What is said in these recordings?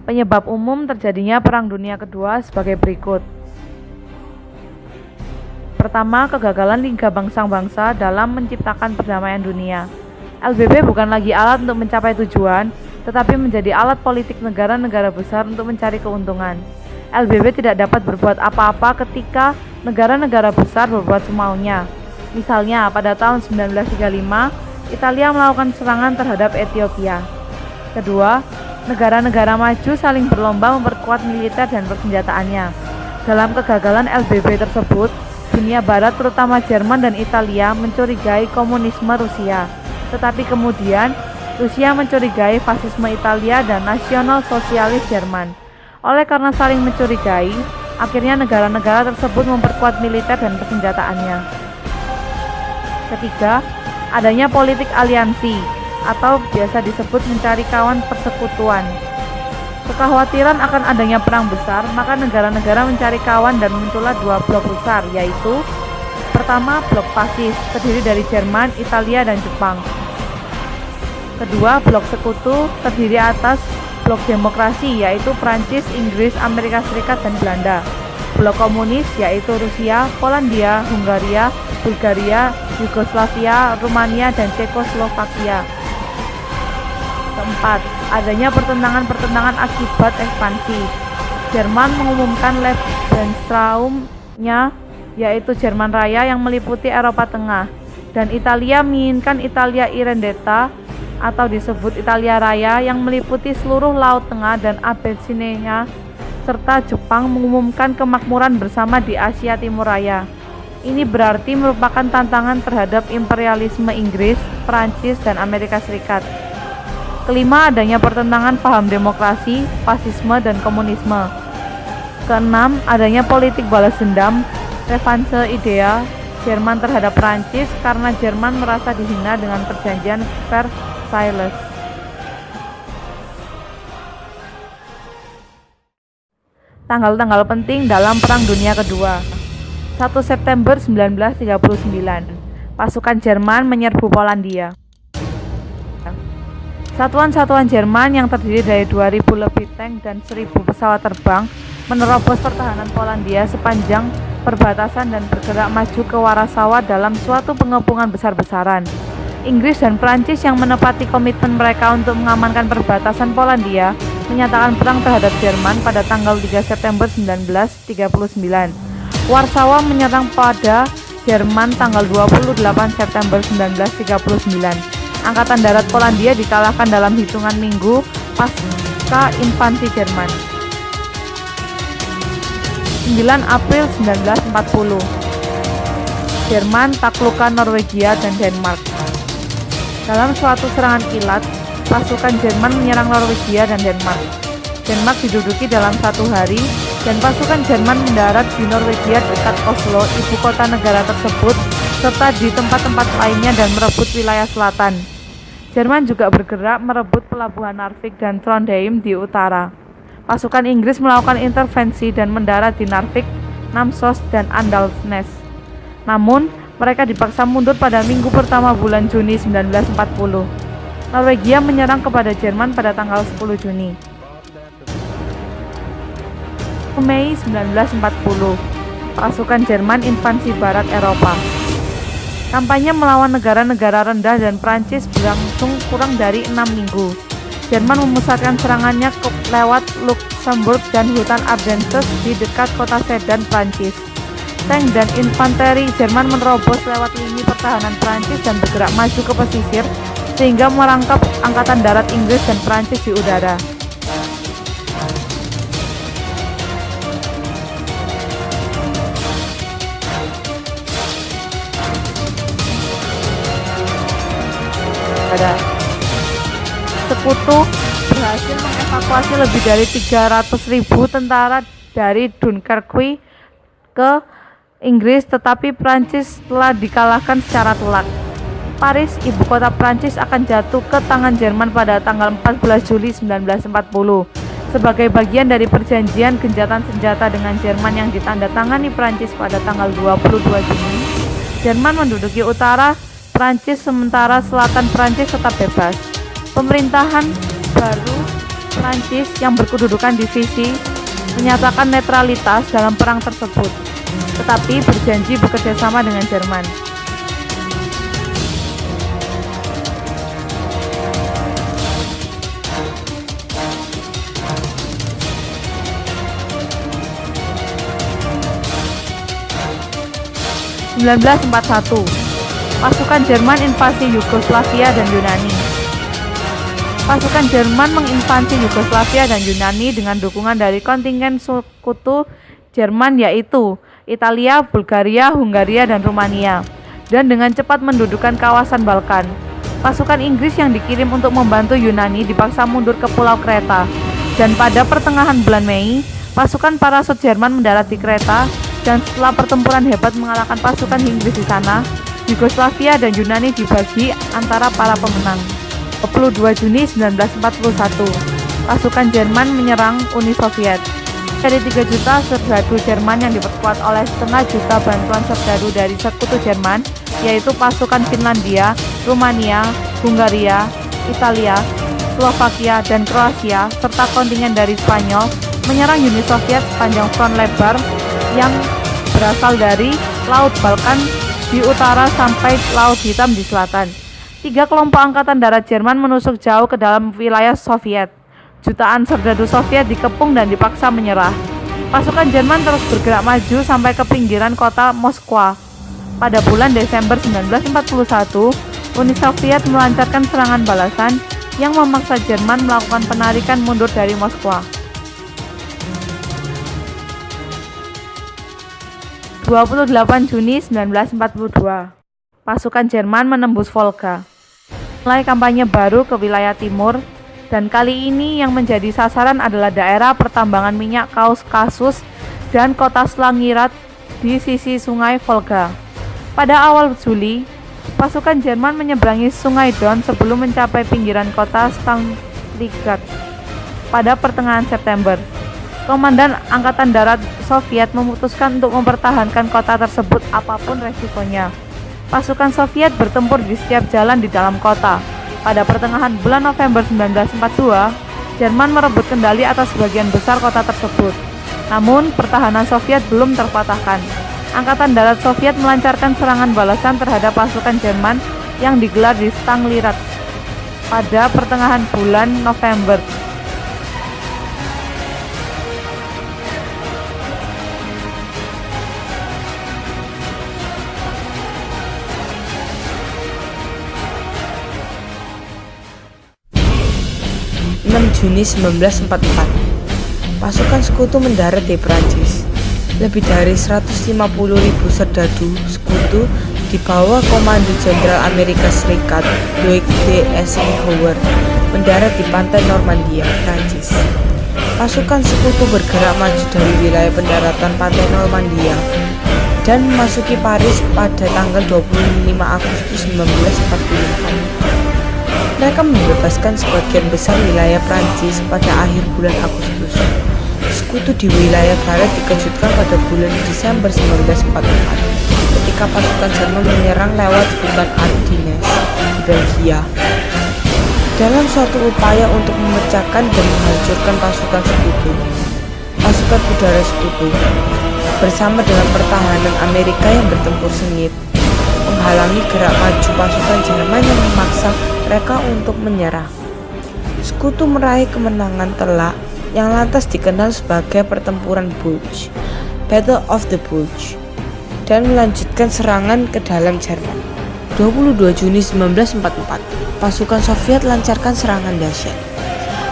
Penyebab umum terjadinya Perang Dunia Kedua sebagai berikut. Pertama, kegagalan Liga Bangsa-Bangsa dalam menciptakan perdamaian dunia. LBB bukan lagi alat untuk mencapai tujuan, tetapi menjadi alat politik negara-negara besar untuk mencari keuntungan. LBB tidak dapat berbuat apa-apa ketika negara-negara besar berbuat semaunya. Misalnya, pada tahun 1935, Italia melakukan serangan terhadap Ethiopia. Kedua, negara-negara maju saling berlomba memperkuat militer dan persenjataannya. Dalam kegagalan LBB tersebut, dunia barat terutama Jerman dan Italia mencurigai komunisme Rusia. Tetapi kemudian, Rusia mencurigai fasisme Italia dan nasional sosialis Jerman. Oleh karena saling mencurigai, akhirnya negara-negara tersebut memperkuat militer dan persenjataannya. Ketiga, adanya politik aliansi atau biasa disebut mencari kawan persekutuan. Kekhawatiran akan adanya perang besar, maka negara-negara mencari kawan dan muncullah dua blok besar, yaitu pertama, blok fasis, terdiri dari Jerman, Italia, dan Jepang. Kedua, blok sekutu, terdiri atas blok demokrasi, yaitu Prancis, Inggris, Amerika Serikat, dan Belanda. Blok komunis, yaitu Rusia, Polandia, Hungaria, Bulgaria, Yugoslavia, Rumania, dan Cekoslovakia. Keempat, adanya pertentangan-pertentangan akibat ekspansi. Jerman mengumumkan Lebensraum-nya, yaitu Jerman Raya yang meliputi Eropa Tengah, dan Italia menginginkan Italia Irredenta atau disebut Italia Raya yang meliputi seluruh Laut Tengah dan Abyssinia, serta Jepang mengumumkan kemakmuran bersama di Asia Timur Raya. Ini berarti merupakan tantangan terhadap imperialisme Inggris, Prancis, dan Amerika Serikat. Kelima, adanya pertentangan paham demokrasi, fasisme, dan komunisme. Keenam, adanya politik balas dendam, revanse ideal Jerman terhadap Prancis karena Jerman merasa dihina dengan perjanjian Versailles. Tanggal-tanggal penting dalam Perang Dunia Kedua. 1 September 1939, pasukan Jerman menyerbu Polandia. Satuan-satuan Jerman yang terdiri dari 2.000 lebih tank dan 1.000 pesawat terbang menerobos pertahanan Polandia sepanjang perbatasan dan bergerak maju ke Warasawa dalam suatu pengepungan besar-besaran. Inggris dan Prancis yang menepati komitmen mereka untuk mengamankan perbatasan Polandia menyatakan perang terhadap Jerman pada tanggal 3 September 1939. Warsawa menyerang pada Jerman tanggal 28 September 1939. Angkatan darat Polandia dikalahkan dalam hitungan minggu pasca invasi Jerman. 9 April 1940, Jerman taklukkan Norwegia dan Denmark. Dalam suatu serangan kilat, pasukan Jerman menyerang Norwegia dan Denmark. Denmark diduduki dalam 1 hari, dan pasukan Jerman mendarat di Norwegia dekat Oslo, ibu kota negara tersebut, serta di tempat-tempat lainnya dan merebut wilayah selatan. Jerman juga bergerak merebut pelabuhan Narvik dan Trondheim di utara. Pasukan Inggris melakukan intervensi dan mendarat di Narvik, Namsos, dan Andalsnes. Namun, mereka dipaksa mundur pada minggu pertama bulan Juni 1940. Norwegia menyerang kepada Jerman pada tanggal 10 Juni. Mei 1940, pasukan Jerman invasi barat Eropa. Kampanye melawan negara-negara rendah dan Prancis berlangsung kurang dari 6 minggu. Jerman memusatkan serangannya lewat Luxembourg dan hutan Ardennes di dekat kota Sedan, Prancis. Tank dan infanteri Jerman menerobos lewat lini pertahanan Prancis dan bergerak maju ke pesisir sehingga merangkap angkatan darat Inggris dan Prancis di udara. Sekutu berhasil mengevakuasi lebih dari 300.000 tentara dari Dunkirk ke Inggris, tetapi Prancis telah dikalahkan secara telak. Paris, ibu kota Prancis, akan jatuh ke tangan Jerman pada tanggal 14 Juli 1940. Sebagai bagian dari perjanjian gencatan senjata dengan Jerman yang ditandatangani Prancis pada tanggal 22 Juni, Jerman menduduki utara Prancis sementara selatan Prancis tetap bebas. Pemerintahan baru Prancis yang berkedudukan divisi menyatakan netralitas dalam perang tersebut, tetapi berjanji bekerja sama dengan Jerman. (1941) Pasukan Jerman invasi Yugoslavia dan Yunani. Pasukan Jerman menginvasi Yugoslavia dan Yunani dengan dukungan dari kontingen sekutu Jerman yaitu Italia, Bulgaria, Hungaria, dan Rumania, dan dengan cepat mendudukan kawasan Balkan. Pasukan Inggris yang dikirim untuk membantu Yunani dipaksa mundur ke Pulau Kreta, dan pada pertengahan bulan Mei, pasukan parasut Jerman mendarat di Kreta, dan setelah pertempuran hebat mengalahkan pasukan Inggris di sana, Yugoslavia dan Yunani dibagi antara para pemenang. 22 Juni 1941, pasukan Jerman menyerang Uni Soviet. Dari 3 juta serdadu Jerman yang diperkuat oleh setengah juta bantuan serdadu dari sekutu Jerman, yaitu pasukan Finlandia, Rumania, Hungaria, Italia, Slovakia, dan Kroasia, serta kontingen dari Spanyol, menyerang Uni Soviet sepanjang front lebar yang berasal dari Laut Balkan di utara sampai Laut Hitam di selatan. 3 kelompok angkatan darat Jerman menusuk jauh ke dalam wilayah Soviet. Jutaan serdadu Soviet dikepung dan dipaksa menyerah. Pasukan Jerman terus bergerak maju sampai ke pinggiran kota Moskwa. Pada bulan Desember 1941, Uni Soviet melancarkan serangan balasan yang memaksa Jerman melakukan penarikan mundur dari Moskwa. 28 Juni 1942, pasukan Jerman menembus Volga. Mulai kampanye baru ke wilayah timur, dan kali ini yang menjadi sasaran adalah daerah pertambangan minyak Kaukasus dan kota Stalingrad di sisi sungai Volga. Pada awal Juli, pasukan Jerman menyeberangi sungai Don sebelum mencapai pinggiran kota Stalingrad. Pada pertengahan September, Komandan Angkatan Darat Soviet memutuskan untuk mempertahankan kota tersebut apapun resikonya. Pasukan Soviet bertempur di setiap jalan di dalam kota. Pada pertengahan bulan November 1942, Jerman merebut kendali atas sebagian besar kota tersebut. Namun, pertahanan Soviet belum terpatahkan. Angkatan Darat Soviet melancarkan serangan balasan terhadap pasukan Jerman yang digelar di Stalingrad pada pertengahan bulan November. Juni 1944, pasukan sekutu mendarat di Prancis. Lebih dari 150.000 serdadu sekutu di bawah komando Jenderal Amerika Serikat Dwight D. Eisenhower mendarat di pantai Normandia, Prancis. Pasukan sekutu bergerak maju dari wilayah pendaratan pantai Normandia dan memasuki Paris pada tanggal 25 Agustus 1944. Mereka membebaskan sebagian besar wilayah Prancis pada akhir bulan Agustus. Sekutu di wilayah barat dikejutkan pada bulan Desember 1944 ketika pasukan Jerman menyerang lewat hutan Ardennes di Belgia. Dalam suatu upaya untuk memecahkan dan menghancurkan pasukan sekutu, pasukan udara sekutu bersama dengan pertahanan Amerika yang bertempur sengit menghalangi gerak maju pasukan Jerman yang memaksa mereka untuk menyerah. Sekutu meraih kemenangan telak yang lantas dikenal sebagai pertempuran Bulge, Battle of the Bulge, dan melanjutkan serangan ke dalam Jerman. 22 Juni 1944, pasukan Soviet lancarkan serangan dahsyat.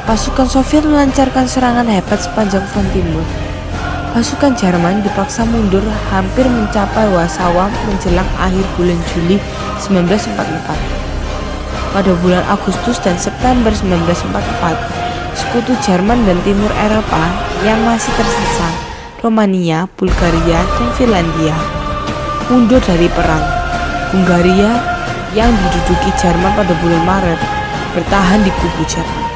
Pasukan Soviet melancarkan serangan hebat sepanjang front timur. Pasukan Jerman dipaksa mundur hampir mencapai Warsawa menjelang akhir bulan Juli 1944. Pada bulan Agustus dan September 1944, sekutu Jerman dan Timur Eropa yang masih tersisa, Romania, Bulgaria, dan Finlandia, mundur dari perang. Hungaria yang diduduki Jerman pada bulan Maret bertahan di kubu Jerman.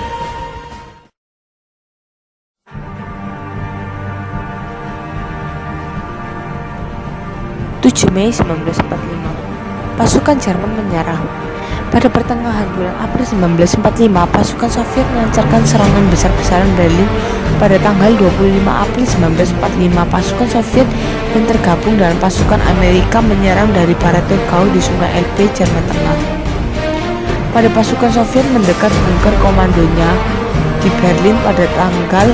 7 Mei 1945, pasukan Jerman menyerah. Pada pertengahan bulan April 1945, pasukan Soviet melancarkan serangan besar-besaran Berlin. Pada tanggal 25 April 1945, pasukan Soviet yang tergabung dengan pasukan Amerika menyerang dari barat Torgau di Sungai Elbe, Jerman Tengah. Pada pasukan Soviet mendekat bunker komandonya di Berlin pada tanggal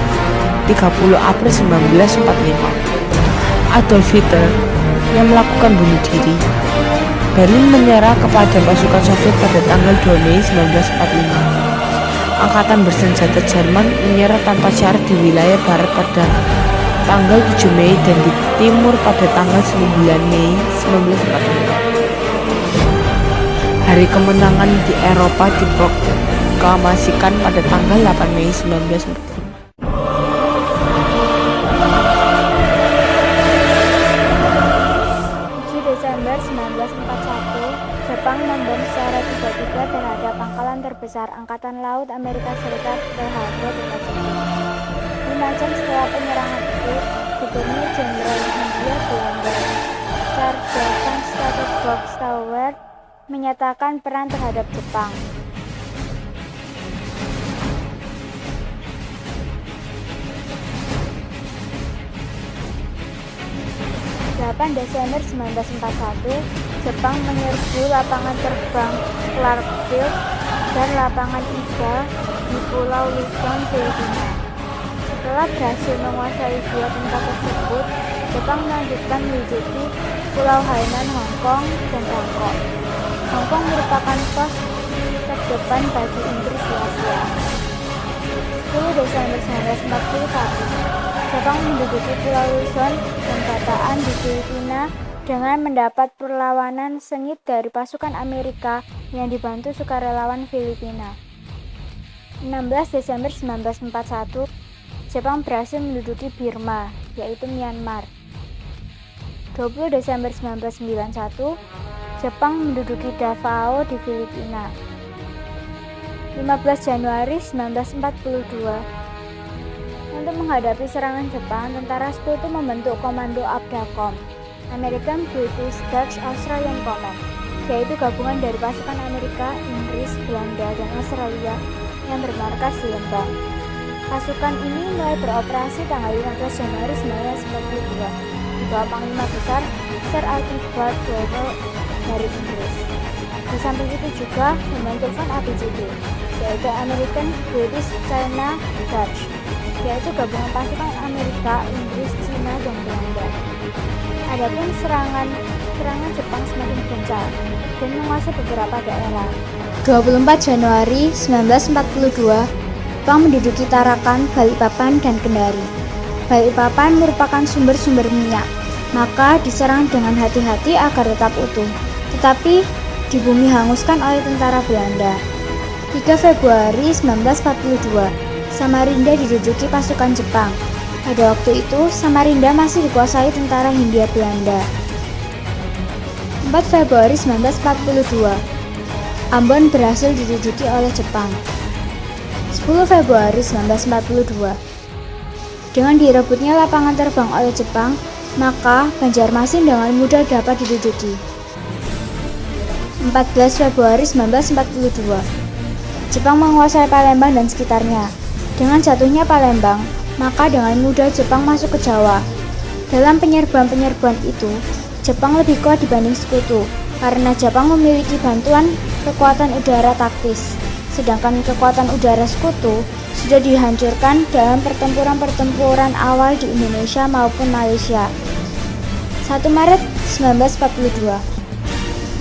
30 April 1945. Adolf Hitler yang melakukan bunuh diri. Berlin menyerah kepada pasukan Soviet pada tanggal 2 Mei 1945. Angkatan bersenjata Jerman menyerah tanpa syarat di wilayah barat pada tanggal 7 Mei dan di timur pada tanggal 9 Mei 1945. Hari kemenangan di Eropa diproklamasikan pada tanggal 8 Mei 1945. 1941, Jepang membom secara tiba-tiba terhadap pangkalan terbesar Angkatan Laut Amerika Serikat Pearl Harbor di Pasifik. 5 jam setelah penyerangan itu, Gubernur Jenderal Hindia Belanda, Charles von Stauffenberg menyatakan perang terhadap Jepang. 8 Desember 1941, Jepang menyerbu lapangan terbang Clarkfield dan lapangan Ida di Pulau Luzon, Filipina. Setelah berhasil menguasai dua tempat tersebut, Jepang melanjutkan menduduki Pulau Hainan, Hong Kong, dan Bangkok. Hong Kong merupakan pos terdepan bagi Inggris di Asia. 10 Desember 1941, Jepang menduduki Pulau Luzon dan Bataan di Filipina dengan mendapat perlawanan sengit dari pasukan Amerika yang dibantu sukarelawan Filipina. 16 Desember 1941, Jepang berhasil menduduki Burma, yaitu Myanmar. 20 Desember 1991, Jepang menduduki Davao di Filipina. 15 Januari 1942, untuk menghadapi serangan Jepang, tentara Sekutu membentuk Komando ABDACOM, American British Dutch Australian Command, yaitu gabungan dari pasukan Amerika, Inggris, Belanda, dan Australia yang bermarkas di Lembang. Pasukan ini mulai beroperasi tanggal 15 Januari 1942 di bawah Panglima Besar Sir Archibald Doyle dari Inggris. Di samping itu juga membentuk Front ABCD, yaitu American British China Dutch, yaitu gabungan pasukan Amerika, Inggris, Cina, dan Belanda. Adapun serangan Jepang semakin gencar dan menguasai beberapa daerah. 24 Januari 1942, Jepang menduduki Tarakan, Balikpapan, dan Kendari. Balikpapan merupakan sumber-sumber minyak, maka diserang dengan hati-hati agar tetap utuh. Tetapi di bumi hanguskan oleh tentara Belanda. 3 Februari 1942, Samarinda diduduki pasukan Jepang. Pada waktu itu, Samarinda masih dikuasai tentara Hindia Belanda. 4 Februari 1942, Ambon berhasil diduduki oleh Jepang. 10 Februari 1942, dengan direbutnya lapangan terbang oleh Jepang, maka Banjarmasin dengan mudah dapat diduduki. 14 Februari 1942, Jepang menguasai Palembang dan sekitarnya. Dengan jatuhnya Palembang, maka dengan mudah Jepang masuk ke Jawa. Dalam penyerbuan-penyerbuan itu, Jepang lebih kuat dibanding Sekutu, karena Jepang memiliki bantuan kekuatan udara taktis, sedangkan kekuatan udara Sekutu sudah dihancurkan dalam pertempuran-pertempuran awal di Indonesia maupun Malaysia. 1 Maret 1942,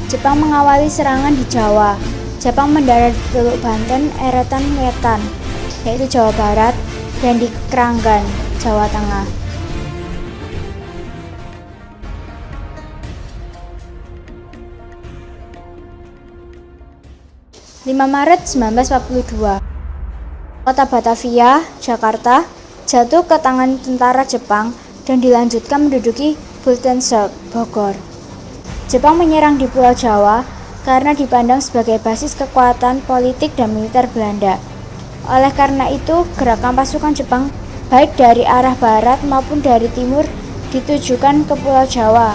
Jepang mengawali serangan di Jawa. Jepang mendarat di Teluk Banten, Eretan, Wetan, yaitu Jawa Barat, dan di Kranggan, Jawa Tengah. (5 Maret 1942), kota Batavia, Jakarta, jatuh ke tangan tentara Jepang dan dilanjutkan menduduki Buitenzorg, Bogor. Jepang menyerang di Pulau Jawa karena dipandang sebagai basis kekuatan politik dan militer Belanda. Oleh karena itu, gerakan pasukan Jepang baik dari arah barat maupun dari timur ditujukan ke Pulau Jawa.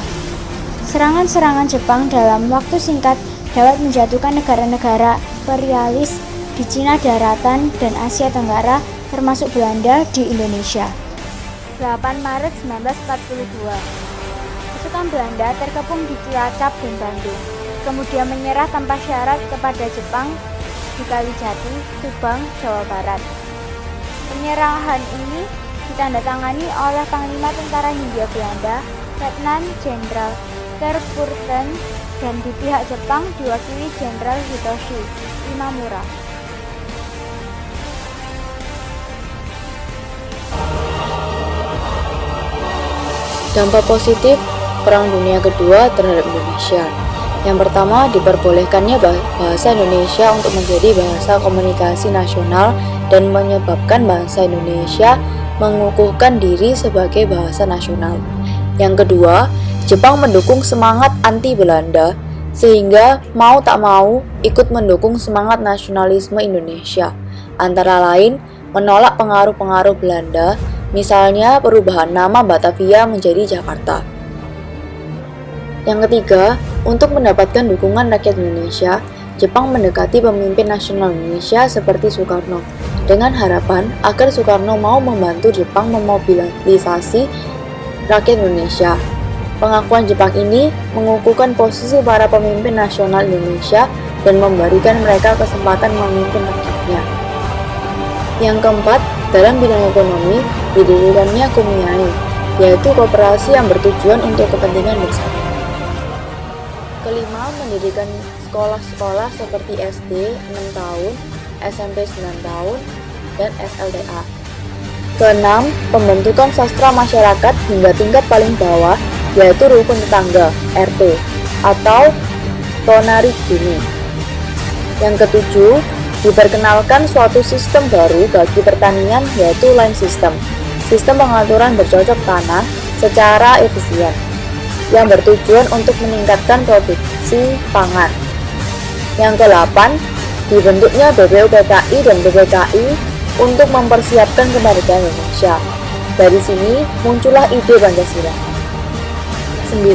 Serangan-serangan Jepang dalam waktu singkat dapat menjatuhkan negara-negara imperialis di Cina Daratan dan Asia Tenggara termasuk Belanda di Indonesia. 8 Maret 1942, pasukan Belanda terkepung di Cilacap dan Bandung, kemudian menyerah tanpa syarat kepada Jepang di Kalijati, Subang, Jawa Barat. Penyerahan ini ditandatangani oleh Panglima Tentara Hindia Belanda, Letnan Jenderal Terpurten, dan di pihak Jepang diwakili Jenderal Hitoshi Imamura. Dampak positif Perang Dunia Kedua terhadap Indonesia. Yang pertama, diperbolehkannya bahasa Indonesia untuk menjadi bahasa komunikasi nasional dan menyebabkan bahasa Indonesia mengukuhkan diri sebagai bahasa nasional. Yang kedua, Jepang mendukung semangat anti Belanda sehingga mau tak mau ikut mendukung semangat nasionalisme Indonesia. Antara lain, menolak pengaruh-pengaruh Belanda, misalnya perubahan nama Batavia menjadi Jakarta. Yang ketiga, untuk mendapatkan dukungan rakyat Indonesia, Jepang mendekati pemimpin nasional Indonesia seperti Soekarno, dengan harapan agar Soekarno mau membantu Jepang memobilisasi rakyat Indonesia. Pengakuan Jepang ini mengukuhkan posisi para pemimpin nasional Indonesia dan memberikan mereka kesempatan memimpin rakyatnya. Yang keempat, dalam bidang ekonomi, didirikannya KUMIAI, yaitu koperasi yang bertujuan untuk kepentingan bersama. Kelima, mendirikan sekolah-sekolah seperti SD 6 tahun, SMP 9 tahun, dan SLTA. Keenam, pembentukan sastra masyarakat hingga tingkat paling bawah, yaitu rukun tetangga (RT) atau Tonarigumi. Yang ketujuh, diperkenalkan suatu sistem baru bagi pertanian, yaitu line system, sistem pengaturan bercocok tanah secara efisien, yang bertujuan untuk meningkatkan produksi pangan. Yang ke-8, dibentuknya BPUPKI dan BPKI untuk mempersiapkan kemerdekaan Indonesia. Dari sini muncullah ide Pancasila. 9.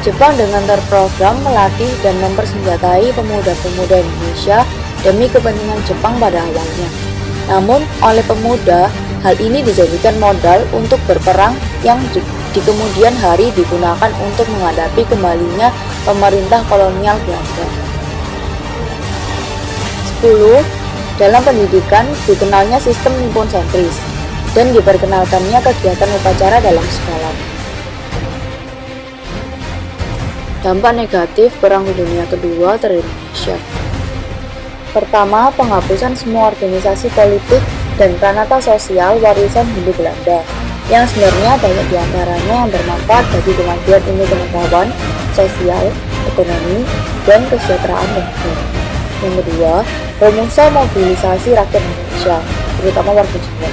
Jepang dengan terprogram melatih dan mempersenjatai pemuda-pemuda Indonesia demi kepentingan Jepang pada awalnya. Namun, oleh pemuda, hal ini dijadikan modal untuk berperang yang di kemudian hari digunakan untuk menghadapi kembalinya pemerintah kolonial Belanda. 10. Dalam pendidikan dikenalnya sistem nippon sentris dan diperkenalkannya kegiatan upacara dalam sekolah. Dampak negatif Perang Dunia Kedua terhadap Indonesia. Pertama, penghapusan semua organisasi politik dan pranata sosial warisan Hindia Belanda, yang sebenarnya banyak diantaranya yang bermanfaat bagi kemajuan ilmu pengetahuan, sosial, ekonomi, dan kesejahteraan bangsa. Yang kedua, rumusan mobilisasi rakyat Indonesia, terutama warga Jawa,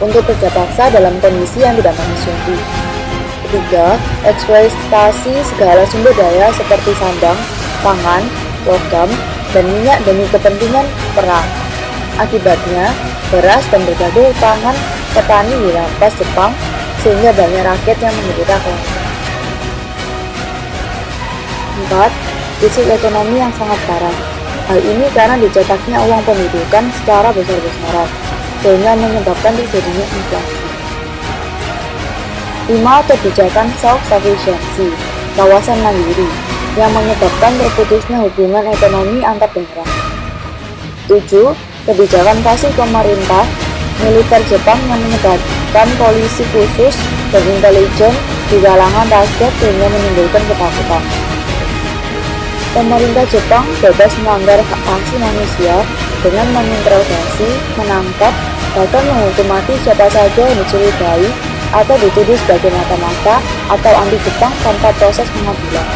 untuk kerja paksa dalam kondisi yang tidak manusiawi. Ketiga, eksploitasi segala sumber daya seperti sandang, pangan, logam, dan minyak demi kepentingan perang. Akibatnya, beras dan berbagai pangan petani dirampas Jepang sehingga banyak rakyat yang menderita kelaparan. 4. Krisis ekonomi yang sangat parah. Hal ini karena dicetaknya uang pendidikan secara besar-besaran sehingga menyebabkan terjadinya inflasi. 5. Kebijakan self-sufficiency, kawasan mandiri, yang menyebabkan terputusnya hubungan ekonomi antar daerah. 7. Kebijakan pasif pemerintah militer Jepang yang menyebabkan polisi khusus dan intelijen di kalangan rakyat sehingga menimbulkan ketakutan. Pemerintah Jepang bebas melanggar hak asasi manusia dengan menginterogasi, menangkap, bahkan menghukum mati siapa saja yang dicurigai atau dituduh sebagai mata-mata atau anti Jepang tanpa proses pengadilan.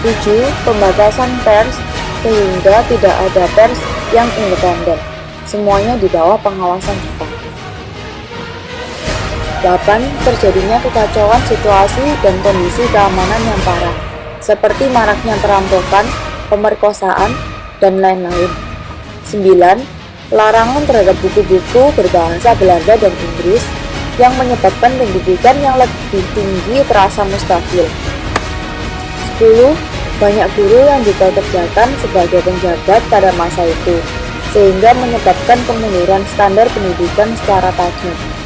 7. Pembatasan pers sehingga tidak ada pers yang independen. Semuanya di bawah pengawasan Jepang. 8. Terjadinya kekacauan situasi dan kondisi keamanan yang parah, seperti maraknya perampokan, pemerkosaan, dan lain-lain. 9. Larangan terhadap buku-buku berbahasa Belanda dan Inggris yang menyebabkan pendidikan yang lebih tinggi terasa mustahil. 10. Banyak guru yang dipekerjakan sebagai penjabat pada masa itu, sehingga menyebabkan penurunan standar pendidikan secara tajam.